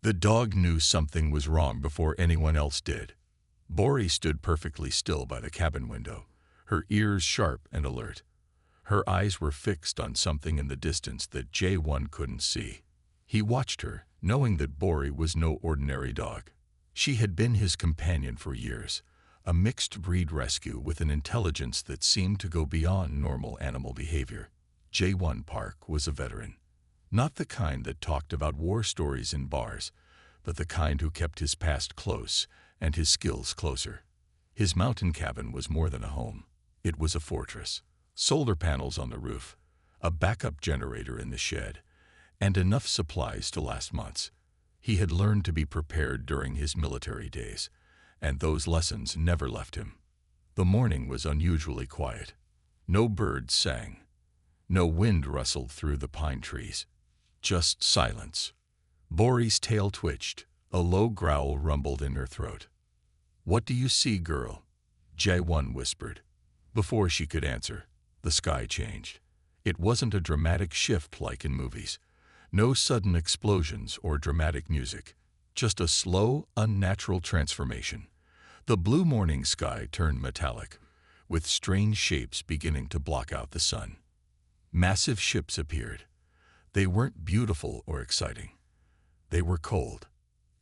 The dog knew something was wrong before anyone else did. Bori stood perfectly still by the cabin window, her ears sharp and alert. Her eyes were fixed on something in the distance that J1 couldn't see. He watched her, knowing that Bori was no ordinary dog. She had been his companion for years, a mixed-breed rescue with an intelligence that seemed to go beyond normal animal behavior. J1 Park was a veteran. Not the kind that talked about war stories in bars, but the kind who kept his past close and his skills closer. His mountain cabin was more than a home. It was a fortress. Solar panels on the roof, a backup generator in the shed, and enough supplies to last months. He had learned to be prepared during his military days, and those lessons never left him. The morning was unusually quiet. No birds sang. No wind rustled through the pine trees. Just silence. Bori's tail twitched. A low growl rumbled in her throat. "What do you see, girl?" J1 whispered. Before she could answer, the sky changed. It wasn't a dramatic shift like in movies. No sudden explosions or dramatic music. Just a slow, unnatural transformation. The blue morning sky turned metallic, with strange shapes beginning to block out the sun. Massive ships appeared. They weren't beautiful or exciting. They were cold,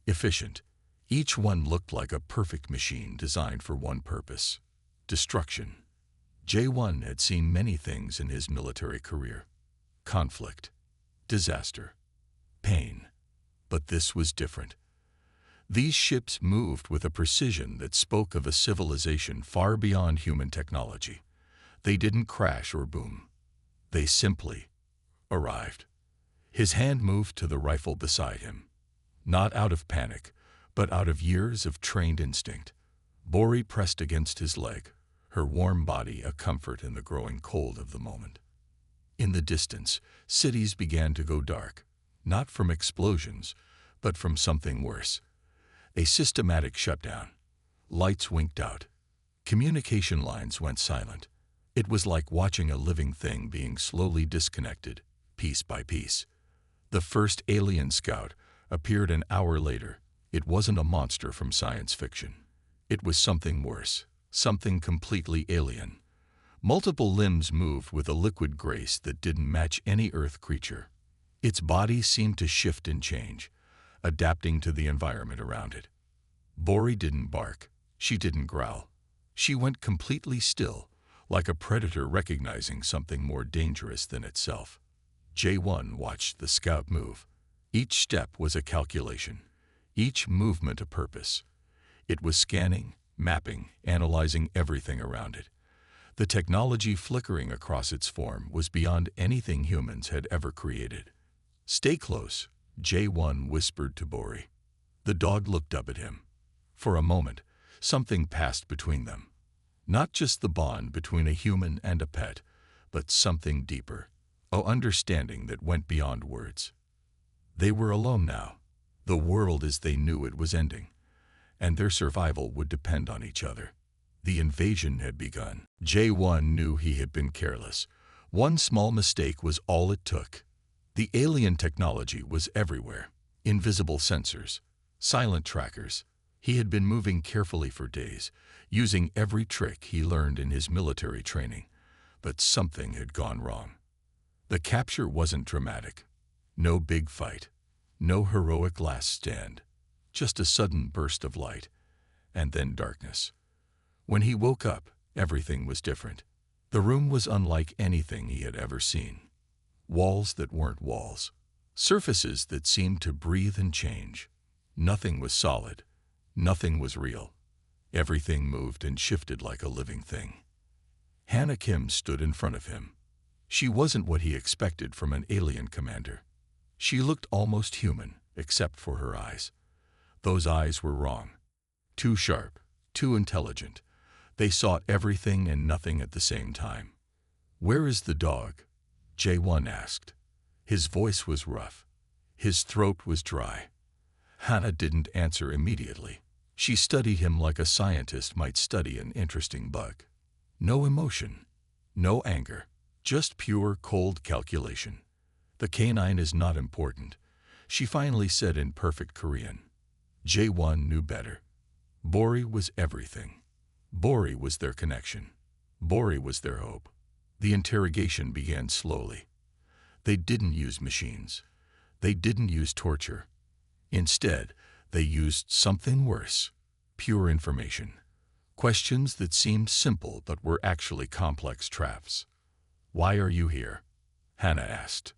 efficient. Each one looked like a perfect machine designed for one purpose: destruction. J1 had seen many things in his military career: conflict, disaster, pain. But this was different. These ships moved with a precision that spoke of a civilization far beyond human technology. They didn't crash or boom. They simply arrived. His hand moved to the rifle beside him, not out of panic, but out of years of trained instinct. Bori pressed against his leg, her warm body a comfort in the growing cold of the moment. In the distance, cities began to go dark, not from explosions, but from something worse. A systematic shutdown. Lights winked out. Communication lines went silent. It was like watching a living thing being slowly disconnected, piece by piece. The first alien scout appeared an hour later. It wasn't a monster from science fiction. It was something worse, something completely alien. Multiple limbs moved with a liquid grace that didn't match any Earth creature. Its body seemed to shift and change, adapting to the environment around it. Bori didn't bark. She didn't growl. She went completely still, like a predator recognizing something more dangerous than itself. J1 watched the scout move. Each step was a calculation, each movement a purpose. It was scanning, mapping, analyzing everything around it. The technology flickering across its form was beyond anything humans had ever created. "Stay close," J1 whispered to Bori. The dog looked up at him. For a moment, something passed between them. Not just the bond between a human and a pet, but something deeper, an understanding that went beyond words. They were alone now. The world as they knew it was ending, and their survival would depend on each other. The invasion had begun. J1 knew he had been careless. One small mistake was all it took. The alien technology was everywhere. Invisible sensors, silent trackers. He had been moving carefully for days, using every trick he learned in his military training. But something had gone wrong. The capture wasn't dramatic. No big fight. No heroic last stand. Just a sudden burst of light, and then darkness. When he woke up, everything was different. The room was unlike anything he had ever seen. Walls that weren't walls. Surfaces that seemed to breathe and change. Nothing was solid. Nothing was real. Everything moved and shifted like a living thing. Hannah Kim stood in front of him. She wasn't what he expected from an alien commander. She looked almost human, except for her eyes. Those eyes were wrong. Too sharp, too intelligent. They saw everything and nothing at the same time. "Where is the dog?" J1 asked. His voice was rough. His throat was dry. Hannah didn't answer immediately. She studied him like a scientist might study an interesting bug. No emotion, no anger, just pure, cold calculation. "The canine is not important," She finally said in perfect Korean. J1 knew better. Bori was everything. Bori was their connection. Bori was their hope. The interrogation began slowly. They didn't use machines. They didn't use torture. Instead, they used something worse, pure information. Questions that seemed simple but were actually complex traps. Why are you here? Hannah asked.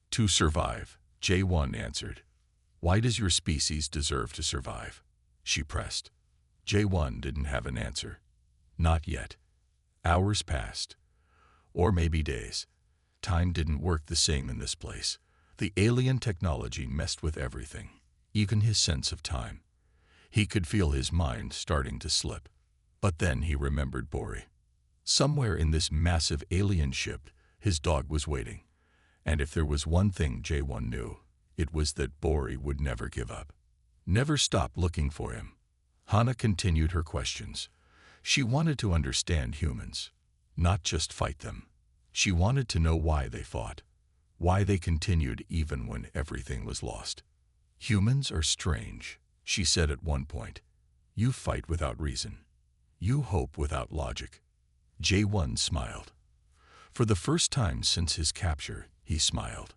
To survive, J1 answered. Why does your species deserve to survive? She pressed. J1 didn't have an answer. Not yet. Hours passed. Or maybe days. Time didn't work the same in this place. The alien technology messed with everything, even his sense of time. He could feel his mind starting to slip. But then he remembered Bori. Somewhere in this massive alien ship, his dog was waiting. And if there was one thing J1 knew, it was that Bori would never give up. Never stop looking for him. Hannah continued her questions. She wanted to understand humans, not just fight them. She wanted to know why they fought, why they continued even when everything was lost. Humans are strange, she said at one point. You fight without reason. You hope without logic. J1 smiled. For the first time since his capture, he smiled.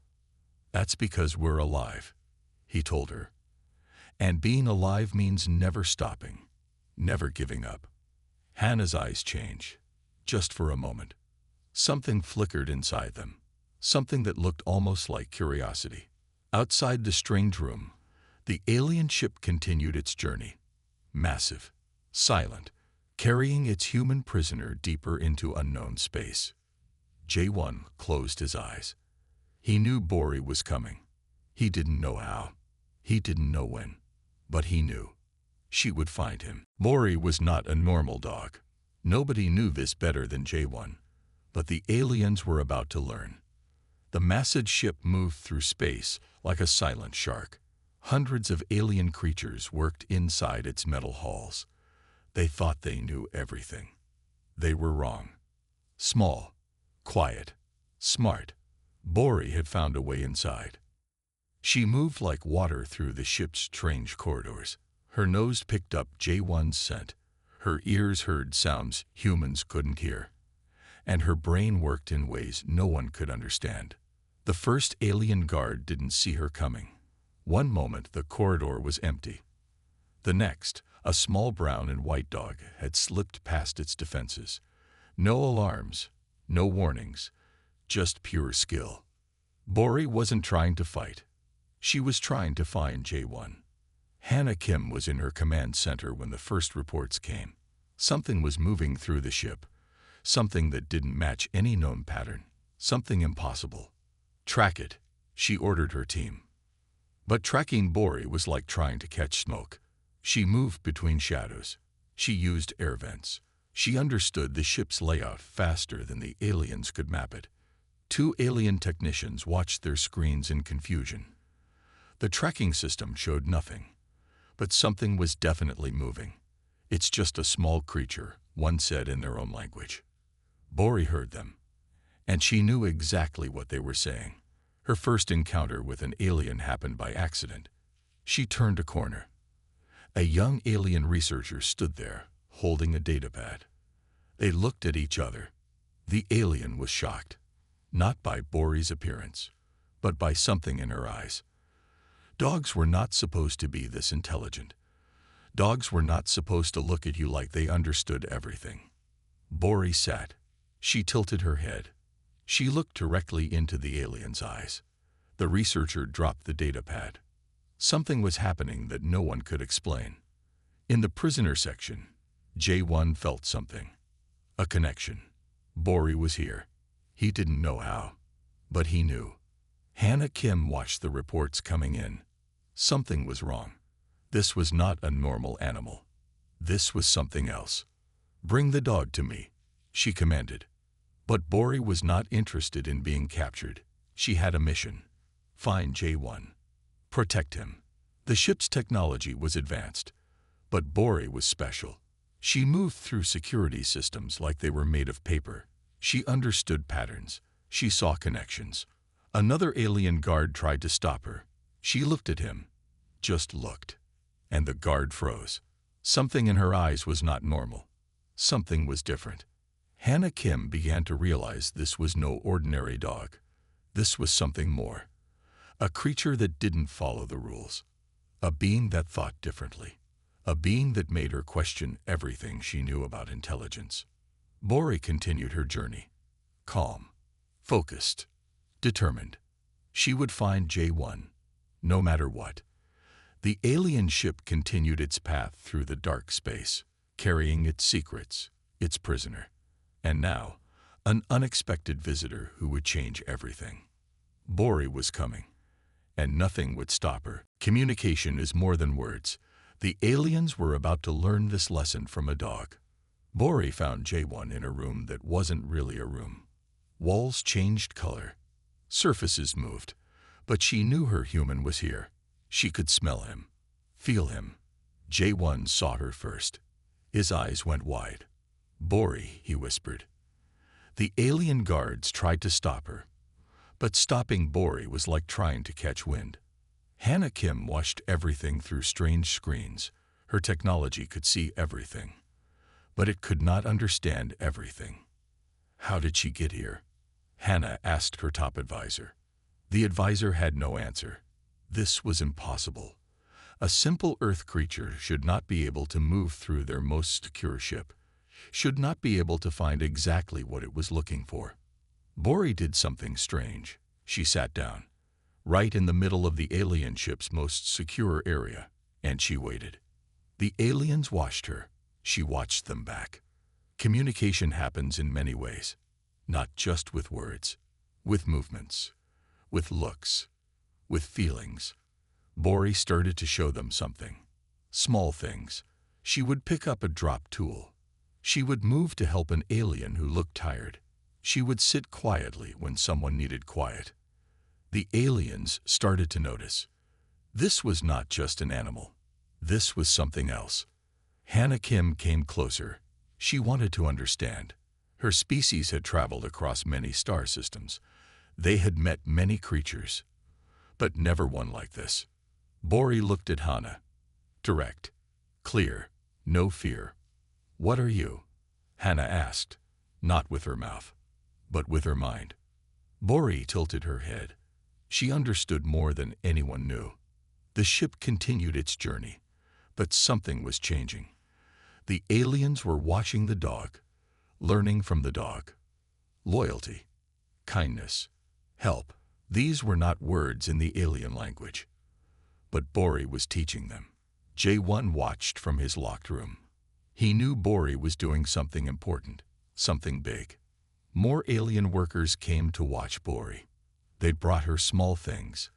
That's because we're alive, he told her. And being alive means never stopping, never giving up. Hannah's eyes changed, just for a moment. Something flickered inside them, something that looked almost like curiosity. Outside the strange room, the alien ship continued its journey. Massive, silent, carrying its human prisoner deeper into unknown space. J1 closed his eyes. He knew Bori was coming. He didn't know how. He didn't know when. But he knew. She would find him. Bori was not a normal dog. Nobody knew this better than J1. But the aliens were about to learn. The massive ship moved through space like a silent shark. Hundreds of alien creatures worked inside its metal halls. They thought they knew everything. They were wrong. Small, quiet, smart, Bori had found a way inside. She moved like water through the ship's strange corridors. Her nose picked up J1's scent. Her ears heard sounds humans couldn't hear. And her brain worked in ways no one could understand. The first alien guard didn't see her coming. One moment the corridor was empty. The next, a small brown and white dog had slipped past its defenses. No alarms, no warnings, just pure skill. Bori wasn't trying to fight. She was trying to find J1. Hannah Kim was in her command center when the first reports came. Something was moving through the ship. Something that didn't match any known pattern. Something impossible. Track it, she ordered her team. But tracking Bori was like trying to catch smoke. She moved between shadows. She used air vents. She understood the ship's layout faster than the aliens could map it. 2 alien technicians watched their screens in confusion. The tracking system showed nothing. But something was definitely moving. It's just a small creature, one said in their own language. Bori heard them. And she knew exactly what they were saying. Her first encounter with an alien happened by accident. She turned a corner. A young alien researcher stood there, holding a datapad. They looked at each other. The alien was shocked. Not by Bori's appearance, but by something in her eyes. Dogs were not supposed to be this intelligent. Dogs were not supposed to look at you like they understood everything. Bori sat. She tilted her head. She looked directly into the alien's eyes. The researcher dropped the datapad. Something was happening that no one could explain. In the prisoner section, J1 felt something. A connection. Bori was here. He didn't know how, but he knew. Hannah Kim watched the reports coming in. Something was wrong. This was not a normal animal. This was something else. Bring the dog to me, she commanded. But Bori was not interested in being captured. She had a mission. Find J1. Protect him. The ship's technology was advanced, but Bori was special. She moved through security systems like they were made of paper. She understood patterns. She saw connections. Another alien guard tried to stop her. She looked at him, just looked, and the guard froze. Something in her eyes was not normal. Something was different. Hannah Kim began to realize this was no ordinary dog. This was something more. A creature that didn't follow the rules. A being that thought differently. A being that made her question everything she knew about intelligence. Bori continued her journey. Calm, focused, determined. She would find J1, no matter what. The alien ship continued its path through the dark space, carrying its secrets, its prisoner. And now, an unexpected visitor who would change everything. Bori was coming, and nothing would stop her. Communication is more than words. The aliens were about to learn this lesson from a dog. Bori found J1 in a room that wasn't really a room. Walls changed color. Surfaces moved. But she knew her human was here. She could smell him, feel him. J1 saw her first. His eyes went wide. Bori, he whispered. The alien guards tried to stop her. But stopping Bori was like trying to catch wind. Hannah Kim watched everything through strange screens. Her technology could see everything. But it could not understand everything. How did she get here? Hannah asked her top advisor. The advisor had no answer. This was impossible. A simple Earth creature should not be able to move through their most secure ship, should not be able to find exactly what it was looking for. Bori did something strange. She sat down, right in the middle of the alien ship's most secure area, and she waited. The aliens watched her. She watched them back. Communication happens in many ways, not just with words, with movements, with looks, with feelings. Bori started to show them something. Small things. She would pick up a drop tool. She would move to help an alien who looked tired. She would sit quietly when someone needed quiet. The aliens started to notice. This was not just an animal. This was something else. Hannah Kim came closer. She wanted to understand. Her species had traveled across many star systems. They had met many creatures, but never one like this. Bori looked at Hannah. Direct, clear, no fear. What are you? Hannah asked, not with her mouth, but with her mind. Bori tilted her head. She understood more than anyone knew. The ship continued its journey, but something was changing. The aliens were watching the dog, learning from the dog. Loyalty, kindness, help. These were not words in the alien language, but Bori was teaching them. J1 watched from his locked room. He knew Bori was doing something important, something big. More alien workers came to watch Bori. They brought her small things,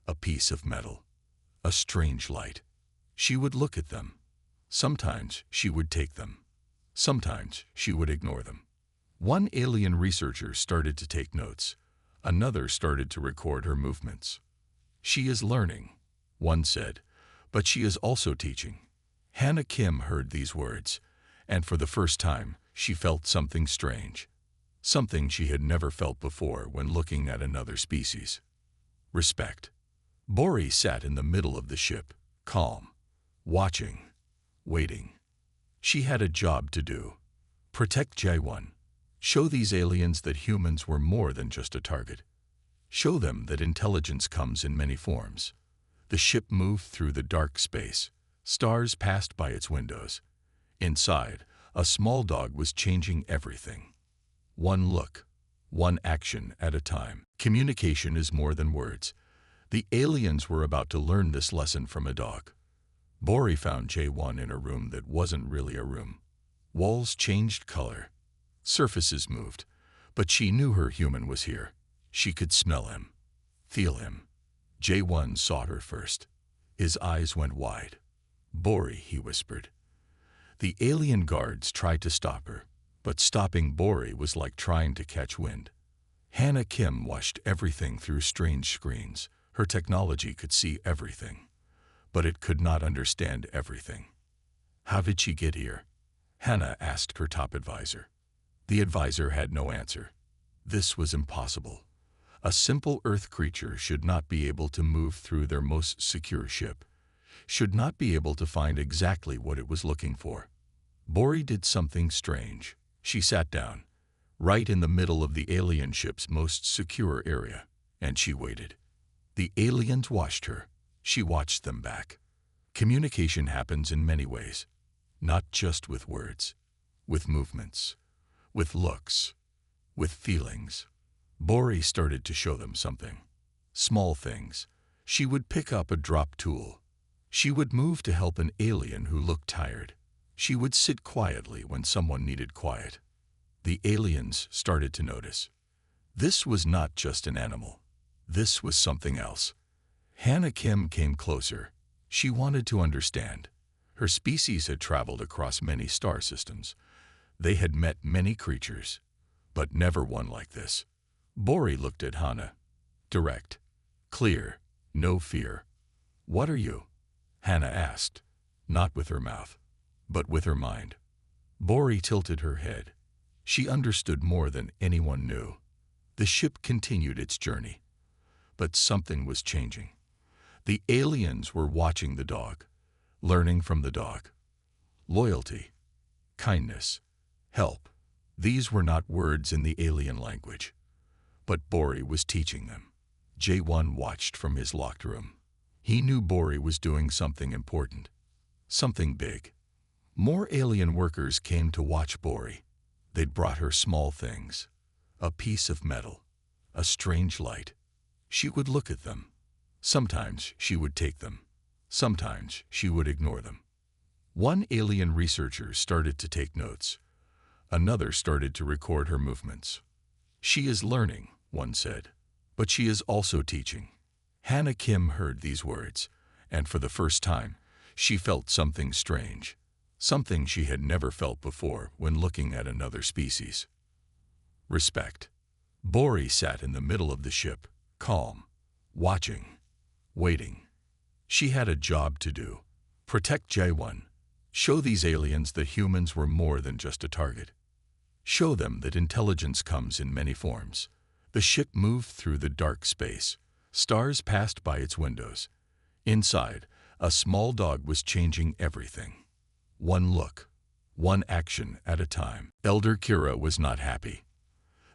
a piece of metal, a strange light. She would look at them. Sometimes she would take them. Sometimes she would ignore them. One alien researcher started to take notes. Another started to record her movements. She is learning, one said, but she is also teaching. Hannah Kim heard these words, and for the first time, she felt something strange. Something she had never felt before when looking at another species. Respect. Bori sat in the middle of the ship, calm, watching, waiting. She had a job to do. Protect J1. Show these aliens that humans were more than just a target. Show them that intelligence comes in many forms. The ship moved through the dark space. Stars passed by its windows. Inside, a small dog was changing everything. One look, one action at a time. Communication is more than words. The aliens were about to learn this lesson from a dog. Bori found J1 in a room that wasn't really a room. Walls changed color. Surfaces moved, but she knew her human was here. She could smell him, feel him. J1 saw her first. His eyes went wide. Bori, he whispered. The alien guards tried to stop her, but stopping Bori was like trying to catch wind. Hannah Kim watched everything through strange screens. Her technology could see everything, but it could not understand everything. How did she get here? Hannah asked her top advisor. The advisor had no answer. This was impossible. A simple Earth creature should not be able to move through their most secure ship, should not be able to find exactly what it was looking for. Bori did something strange. She sat down, right in the middle of the alien ship's most secure area, and she waited. The aliens watched her. She watched them back. Communication happens in many ways, not just with words, with movements, with looks, with feelings. Bori started to show them something. Small things. She would pick up a drop tool. She would move to help an alien who looked tired. She would sit quietly when someone needed quiet. The aliens started to notice. This was not just an animal. This was something else. Hannah Kim came closer. She wanted to understand. Her species had traveled across many star systems. They had met many creatures, but never one like this. Bori looked at Hannah. Direct, clear, no fear. "What are you?" Hannah asked, not with her mouth, but with her mind. Bori tilted her head. She understood more than anyone knew. The ship continued its journey, but something was changing. The aliens were watching the dog, learning from the dog. Loyalty, kindness, help. These were not words in the alien language, but Bori was teaching them. J1 watched from his locked room. He knew Bori was doing something important, something big. More alien workers came to watch Bori. They'd brought her small things, a piece of metal, a strange light. She would look at them. Sometimes she would take them. Sometimes she would ignore them. One alien researcher started to take notes. Another started to record her movements. "She is learning," one said, "but she is also teaching." Hannah Kim heard these words, and for the first time, she felt something strange, something she had never felt before when looking at another species. Respect. Bori sat in the middle of the ship, calm, watching, waiting. She had a job to do. Protect J1. Show these aliens that humans were more than just a target. Show them that intelligence comes in many forms. The ship moved through the dark space. Stars passed by its windows. Inside, a small dog was changing everything. One look, one action at a time. Elder Kira was not happy.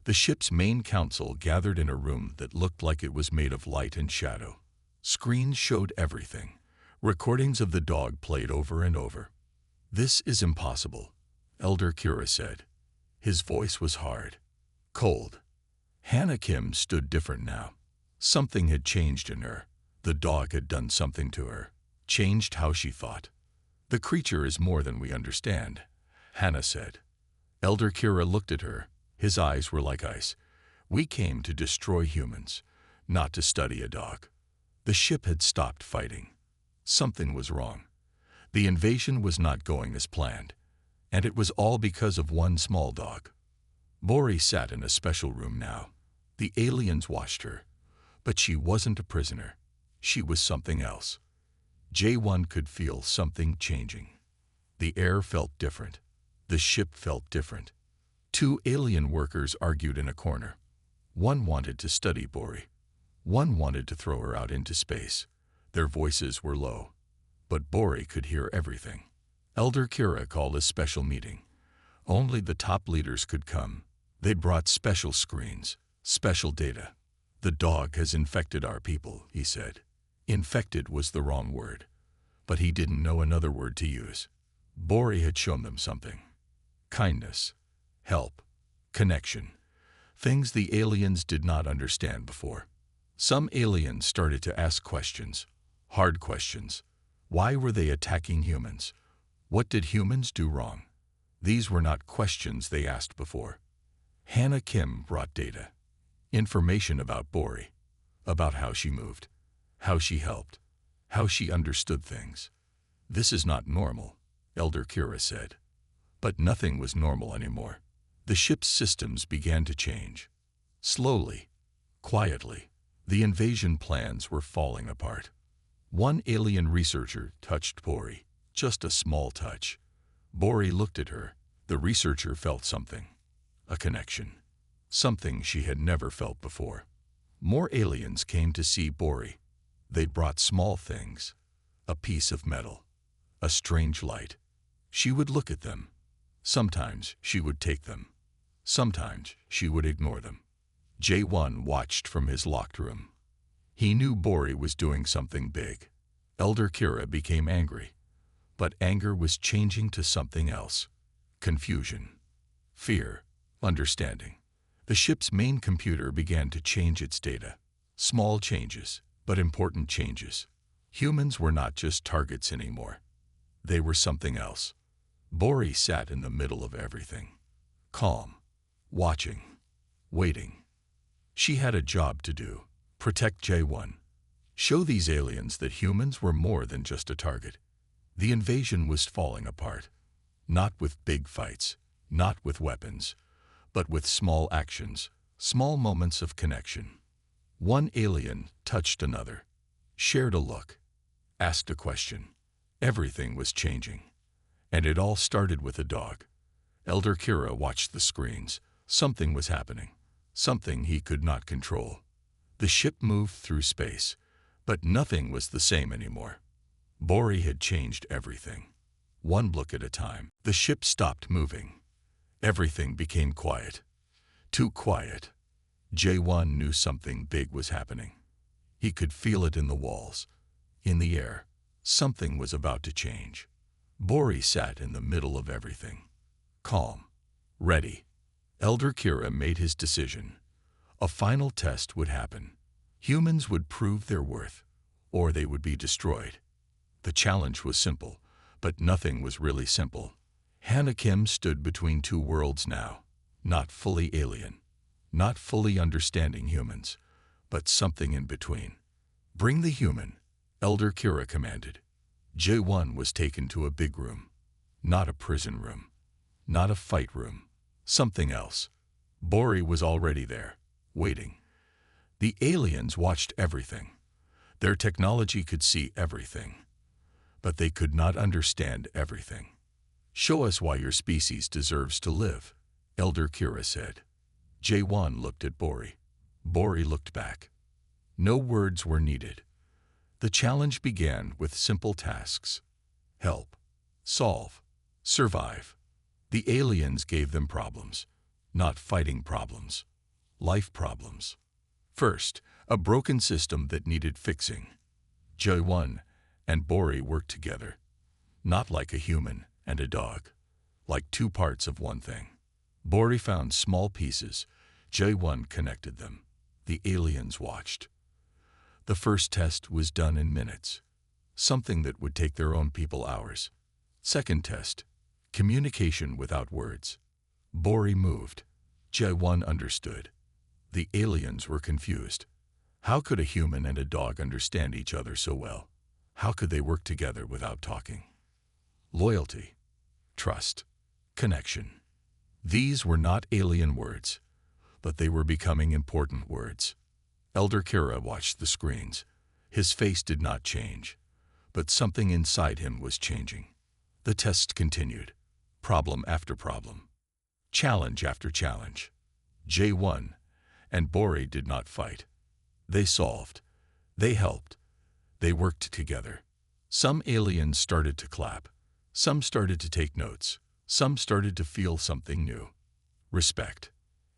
The ship's main council gathered in a room that looked like it was made of light and shadow. Screens showed everything. Recordings of the dog played over and over. "This is impossible," Elder Kira said. His voice was hard, cold. Hannah Kim stood different now. Something had changed in her. The dog had done something to her, changed how she thought. "The creature is more than we understand," Hannah said. Elder Kira looked at her. His eyes were like ice. "We came to destroy humans, not to study a dog." The ship had stopped fighting. Something was wrong. The invasion was not going as planned, and it was all because of one small dog. Bori sat in a special room now. The aliens watched her, but she wasn't a prisoner. She was something else. J1 could feel something changing. The air felt different. The ship felt different. Two alien workers argued in a corner. One wanted to study Bori. One wanted to throw her out into space. Their voices were low, but Bori could hear everything. Elder Kira called a special meeting. Only the top leaders could come. They'd brought special screens, special data. "The dog has infected our people," he said. Infected was the wrong word, but he didn't know another word to use. Bori had shown them something. Kindness, help, connection. Things the aliens did not understand before. Some aliens started to ask questions, hard questions. Why were they attacking humans? What did humans do wrong? These were not questions they asked before. Hannah Kim brought data, information about Bori, about how she moved, how she helped, how she understood things. "This is not normal," Elder Kira said. But nothing was normal anymore. The ship's systems began to change. Slowly, quietly, the invasion plans were falling apart. One alien researcher touched Bori, just a small touch. Bori looked at her. The researcher felt something, a connection, something she had never felt before. More aliens came to see Bori. They brought small things, a piece of metal, a strange light. She would look at them. Sometimes she would take them. Sometimes she would ignore them. J1 watched from his locked room. He knew Bori was doing something big. Elder Kira became angry. But anger was changing to something else. Confusion, fear, understanding. The ship's main computer began to change its data. Small changes, but important changes. Humans were not just targets anymore. They were something else. Bori sat in the middle of everything. Calm, watching, waiting. She had a job to do. Protect J1. Show these aliens that humans were more than just a target. The invasion was falling apart. Not with big fights, not with weapons, but with small actions, small moments of connection. One alien touched another, shared a look, asked a question. Everything was changing. And it all started with a dog. Elder Kira watched the screens. Something was happening, something he could not control. The ship moved through space, but nothing was the same anymore. Bori had changed everything. One look at a time, the ship stopped moving. Everything became quiet. Too quiet. J1 knew something big was happening. He could feel it in the walls, in the air. Something was about to change. Bori sat in the middle of everything. Calm. Ready. Elder Kira made his decision. A final test would happen. Humans would prove their worth, or they would be destroyed. The challenge was simple, but nothing was really simple. Hannah Kim stood between two worlds now. Not fully alien, not fully understanding humans, but something in between. Bring the human, Elder Kira commanded. J1 was taken to a big room. Not a prison room. Not a fight room. Something else. Bori was already there, waiting. The aliens watched everything. Their technology could see everything. But they could not understand everything. Show us why your species deserves to live, Elder Kira said. J1 looked at Bori. Bori looked back. No words were needed. The challenge began with simple tasks. Help. Solve. Survive. The aliens gave them problems. Not fighting problems. Life problems. First, a broken system that needed fixing. J1 and Bori worked together. Not like a human and a dog. Like two parts of one thing. Bori found small pieces. J1 connected them. The aliens watched. The first test was done in minutes. Something that would take their own people hours. Second test. Communication without words. Bori moved. J1 understood. The aliens were confused. How could a human and a dog understand each other so well? How could they work together without talking? Loyalty. Trust. Connection. These were not alien words, but they were becoming important words. Elder Kira watched the screens. His face did not change, but something inside him was changing. The test continued. Problem after problem. Challenge after challenge. J1 and Bori did not fight. They solved. They helped. They worked together. Some aliens started to clap. Some started to take notes. Some started to feel something new. Respect.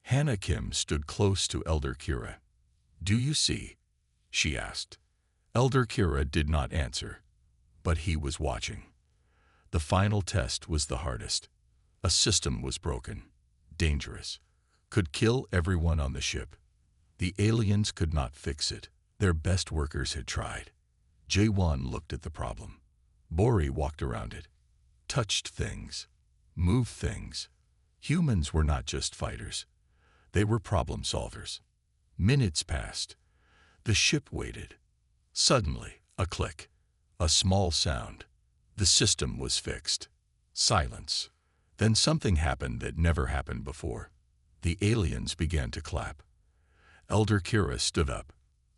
Hannah Kim stood close to Elder Kira. Do you see? She asked. Elder Kira did not answer, but he was watching. The final test was the hardest. A system was broken, dangerous, could kill everyone on the ship. The aliens could not fix it. Their best workers had tried. J1 looked at the problem. Bori walked around it, touched things, moved things. Humans were not just fighters. They were problem solvers. Minutes passed. The ship waited. Suddenly, a click, a small sound. The system was fixed. Silence. Then something happened that never happened before. The aliens began to clap. Elder Kira stood up.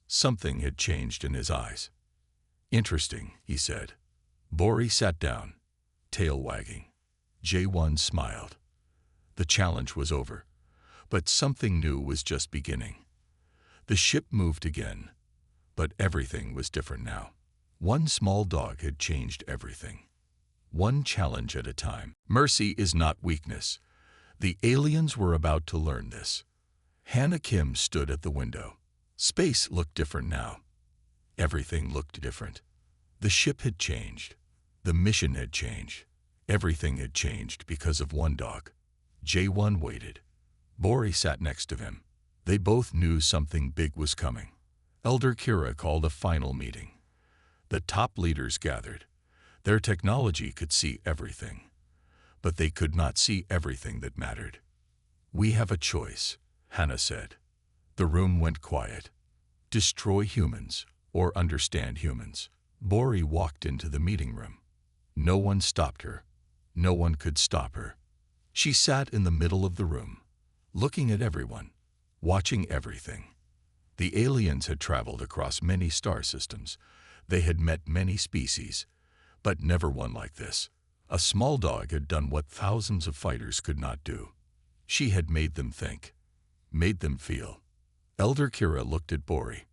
Something had changed in his eyes. Interesting, he said. Bori sat down, tail wagging. J1 smiled. The challenge was over, but something new was just beginning. The ship moved again, but everything was different now. One small dog had changed everything. One challenge at a time. Mercy is not weakness. The aliens were about to learn this. Hannah Kim stood at the window. Space looked different now. Everything looked different. The ship had changed. The mission had changed. Everything had changed because of one dog. J1 waited. Bori sat next to him. They both knew something big was coming. Elder Kira called a final meeting. The top leaders gathered. Their technology could see everything, but they could not see everything that mattered. We have a choice, Hannah said. The room went quiet. Destroy humans or understand humans. Bori walked into the meeting room. No one stopped her. No one could stop her. She sat in the middle of the room, looking at everyone, watching everything. The aliens had traveled across many star systems. They had met many species, but never one like this. A small dog had done what thousands of fighters could not do. She had made them think, made them feel. Elder Kira looked at Bori.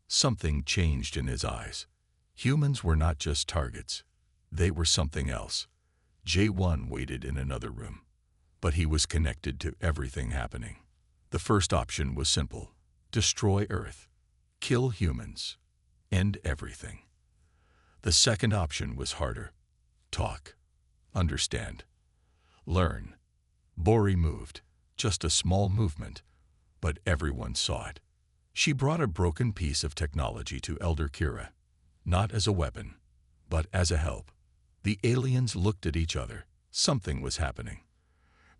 Something changed in his eyes. Humans were not just targets. They were something else. J1 waited in another room, but he was connected to everything happening. The first option was simple. Destroy Earth. Kill humans. End everything. The second option was harder. Talk. Understand. Learn. Bori moved. Just a small movement, but everyone saw it. She brought a broken piece of technology to Elder Kira, not as a weapon, but as a help. The aliens looked at each other. Something was happening.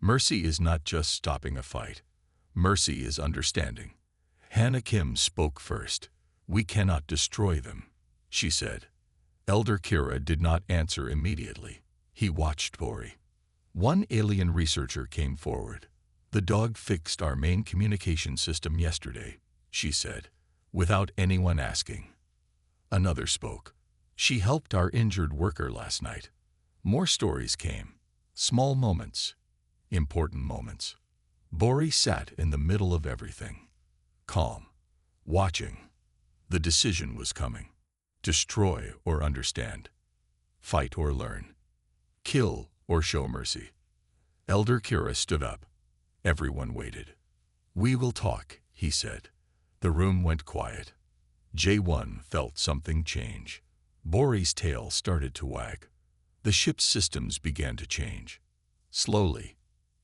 Mercy is not just stopping a fight. Mercy is understanding. Hannah Kim spoke first. We cannot destroy them, she said. Elder Kira did not answer immediately. He watched Bori. One alien researcher came forward. The dog fixed our main communication system yesterday, she said, without anyone asking. Another spoke. She helped our injured worker last night. More stories came. Small moments. Important moments. Bori sat in the middle of everything. Calm. Watching. The decision was coming. Destroy or understand. Fight or learn. Kill or show mercy. Elder Kira stood up. Everyone waited. We will talk, he said. The room went quiet. J1 felt something change. Bori's tail started to wag. The ship's systems began to change. Slowly,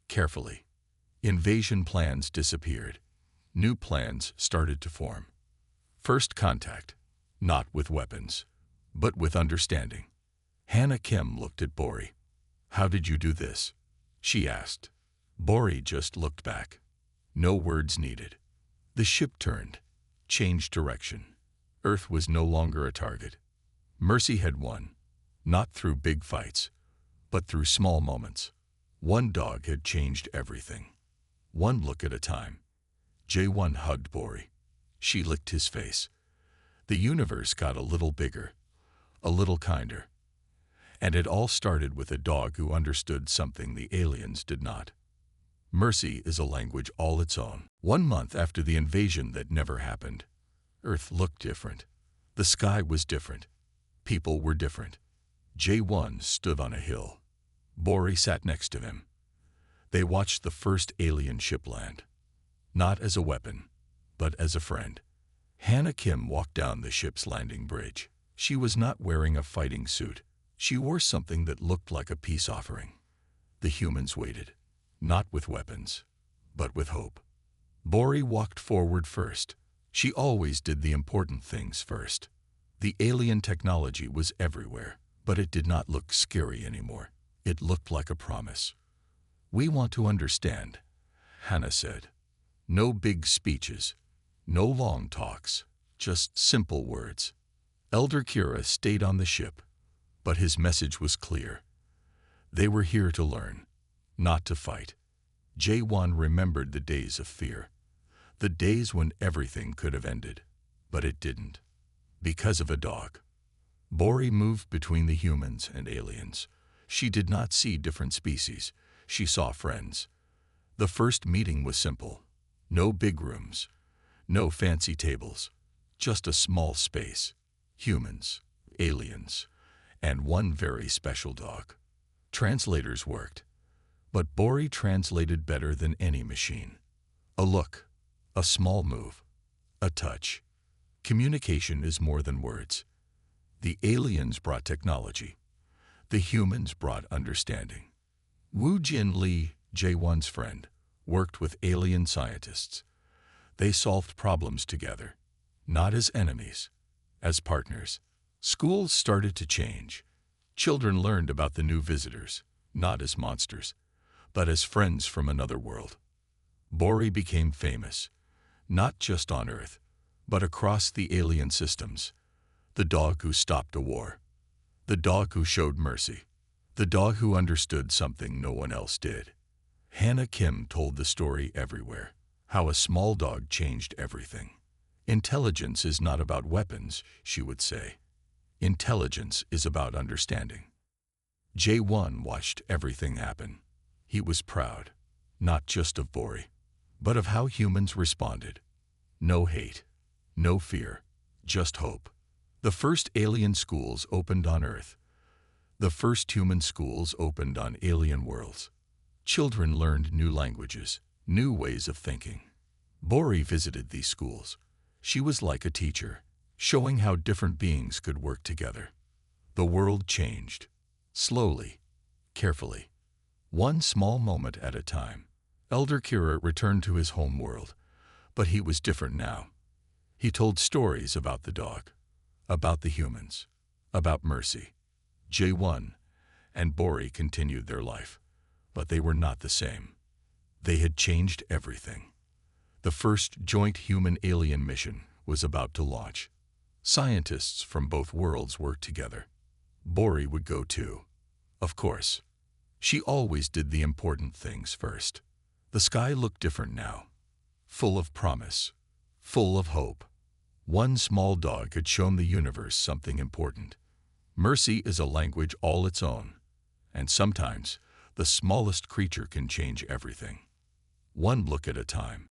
carefully. Invasion plans disappeared. New plans started to form. First contact, not with weapons, but with understanding. Hannah Kim looked at Bori. How did you do this? She asked. Bori just looked back. No words needed. The ship turned, changed direction. Earth was no longer a target. Mercy had won, not through big fights, but through small moments. One dog had changed everything. One look at a time. J1 hugged Bori. She licked his face. The universe got a little bigger, a little kinder. And it all started with a dog who understood something the aliens did not. Mercy is a language all its own. 1 month after the invasion that never happened, Earth looked different. The sky was different. People were different. J1 stood on a hill. Bori sat next to him. They watched the first alien ship land. Not as a weapon, but as a friend. Hannah Kim walked down the ship's landing bridge. She was not wearing a fighting suit. She wore something that looked like a peace offering. The humans waited, not with weapons, but with hope. Bori walked forward first. She always did the important things first. The alien technology was everywhere, but it did not look scary anymore. It looked like a promise. We want to understand, Hannah said. No big speeches, no long talks, just simple words. Elder Kira stayed on the ship, but his message was clear. They were here to learn, not to fight. J1 remembered the days of fear, the days when everything could have ended, but it didn't, because of a dog. Bori moved between the humans and aliens. She did not see different species. She saw friends. The first meeting was simple. No big rooms, No fancy tables, just a small space, humans, aliens, and one very special dog. Translators worked, but Bori translated better than any machine. A look, a small move, a touch. Communication is more than words. The aliens brought technology. The humans brought understanding. Wu Jin Lee, Jae-won's friend, worked with alien scientists. They solved problems together, not as enemies, as partners. Schools started to change. Children learned about the new visitors, not as monsters, but as friends from another world. Bori became famous, not just on Earth, but across the alien systems. The dog who stopped a war. The dog who showed mercy. The dog who understood something no one else did. Hannah Kim told the story everywhere, how a small dog changed everything. Intelligence is not about weapons, she would say. Intelligence is about understanding. Jae-won watched everything happen. He was proud, not just of Bori, but of how humans responded. No hate, no fear, just hope. The first alien schools opened on Earth. The first human schools opened on alien worlds. Children learned new languages, new ways of thinking. Bori visited these schools. She was like a teacher, showing how different beings could work together. The world changed, slowly, carefully, one small moment at a time. Elder Kira returned to his home world, but he was different now. He told stories about the dog, about the humans, about mercy. Jae-won and Bori continued their life, but they were not the same. They had changed everything. The first joint human-alien mission was about to launch. Scientists from both worlds worked together. Bori would go too. Of course. She always did the important things first. The sky looked different now, full of promise, full of hope. One small dog had shown the universe something important. Mercy is a language all its own, and sometimes the smallest creature can change everything. One look at a time.